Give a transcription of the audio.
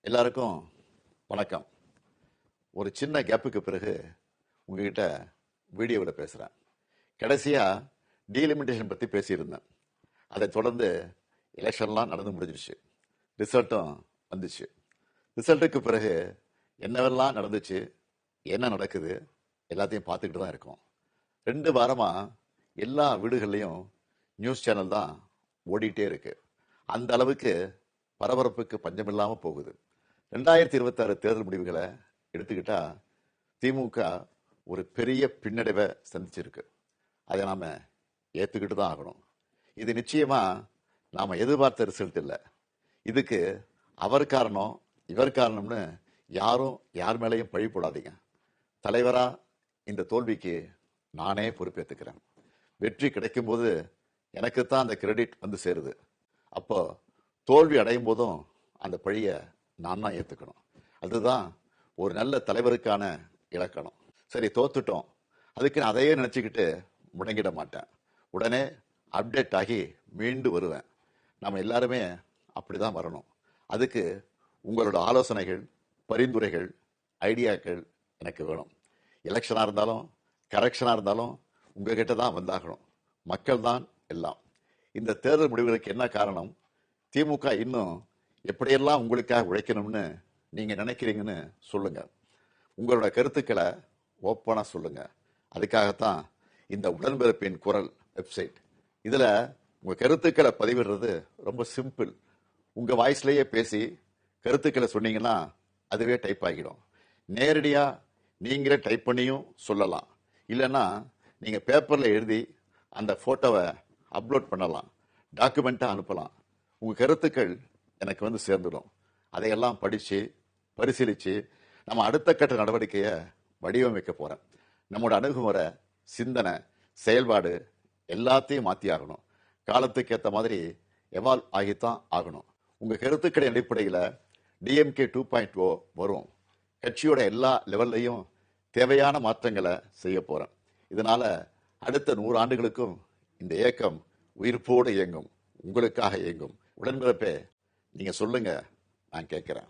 எல்லாருக்கும் வணக்கம். ஒரு சின்ன கேப்புக்கு பிறகு உங்ககிட்ட வீடியோவில் பேசுகிறேன். கடைசியாக டீலிமிட்டேஷன் பற்றி பேசியிருந்தேன். அதை தொடர்ந்து எலெக்ஷன்லாம் நடந்து முடிஞ்சிருச்சு, ரிசல்ட்டும் வந்துச்சு. ரிசல்ட்டுக்கு பிறகு என்னவெல்லாம் நடந்துச்சு, என்ன நடக்குது எல்லாத்தையும் பார்த்துக்கிட்டு தான் இருக்கோம். 2 வாரமாக எல்லா வீடுகள்லையும் நியூஸ் சேனல் தான் ஓடிட்டே இருக்கு. அந்த அளவுக்கு பரபரப்புக்கு பஞ்சமில்லாமல் போகுது. 2026 தேர்தல் முடிவுகளை எடுத்துக்கிட்டா திமுக ஒரு பெரிய பின்னடைவை சந்திச்சிருக்கு. அதை நாம ஏத்துக்கிட்டு தான் ஆகணும். இது நிச்சயமா நாம எதிர்பார்த்த ரிசல்ட் இல்லை. இதுக்கு அவர் காரணம் இவர் காரணம்னு யாரும் யார் மேலேயும் பழி போடாதீங்க. தலைவரா இந்த தோல்விக்கு நானே பொறுப்பேற்றுக்கிறேன். வெற்றி கிடைக்கும் போது எனக்குத்தான் அந்த கிரெடிட் வந்து சேருது. அப்போ தோல்வி அடையும் போதும் அந்த பழியை நான் தான் ஏற்றுக்கணும். அதுதான் ஒரு நல்ல தலைவருக்கான இலக்கணம். சரி, தோத்துட்டோம், அதுக்கு நான் அதையே நினச்சிக்கிட்டு முடங்கிட மாட்டேன். உடனே அப்டேட் ஆகி மீண்டு வருவேன். நம்ம எல்லாருமே அப்படிதான் வரணும். அதுக்கு உங்களோட ஆலோசனைகள், பரிந்துரைகள், ஐடியாக்கள் எனக்கு வேணும். எலெக்ஷனாக இருந்தாலும் கரெக்ஷனாக இருந்தாலும் உங்ககிட்ட தான் வந்தாகணும். மக்கள் தான் எல்லாம். இந்த தேர்தல் முடிவுகளுக்கு என்ன காரணம்? திமுக இன்னும் எப்படியெல்லாம் உங்களுக்காக உழைக்கணும்னு நீங்க நினைக்கிறீங்கன்னு சொல்லுங்க. உங்களோட கருத்துக்களை ஓப்பனா சொல்லுங்க. அதுக்காகத்தான் இந்த உடன்பிறப்பின் குரல் வெப்சைட். இதுல உங்க கருத்துக்களை பதிவிடுறது ரொம்ப சிம்பிள். உங்க வாய்ஸ்லயே பேசி கருத்துக்களை சொன்னீங்கன்னா அதுவே டைப் ஆகிடும். நேரடியா நீங்களே டைப் பண்ணியும் சொல்லலாம். இல்லைன்னா நீங்க பேப்பர்ல எழுதி அந்த போட்டோவை அப்லோட் பண்ணலாம், டாக்குமெண்டா அனுப்பலாம். உங்க கருத்துக்கள் எனக்கு வந்து சேர்ந்துடும். அதையெல்லாம் படிச்சு பரிசீலிச்சு நம்ம அடுத்த கட்ட நடவடிக்கையை வடிவமைக்க போறேன். நம்மளோட அணுகுமுறை, சிந்தனை, செயல்பாடு எல்லாத்தையும் மாத்தி ஆகணும். காலத்துக்கு ஏற்ற மாதிரி எவால்வ் ஆகித்தான் ஆகணும். உங்க கருத்துக்களின் அடிப்படையில் டிஎம்கே 2.0 வரும். கட்சியோட எல்லா லெவல்லையும் தேவையான மாற்றங்களை செய்ய போறேன். இதனால அடுத்த 100 ஆண்டுகளுக்கும் இந்த இயக்கம் உயிர்ப்போடு இயங்கும், உங்களுக்காக இயங்கும். உடன்பிறப்பே, நீங்க சொல்லுங்க, நான் கேட்கிறேன்.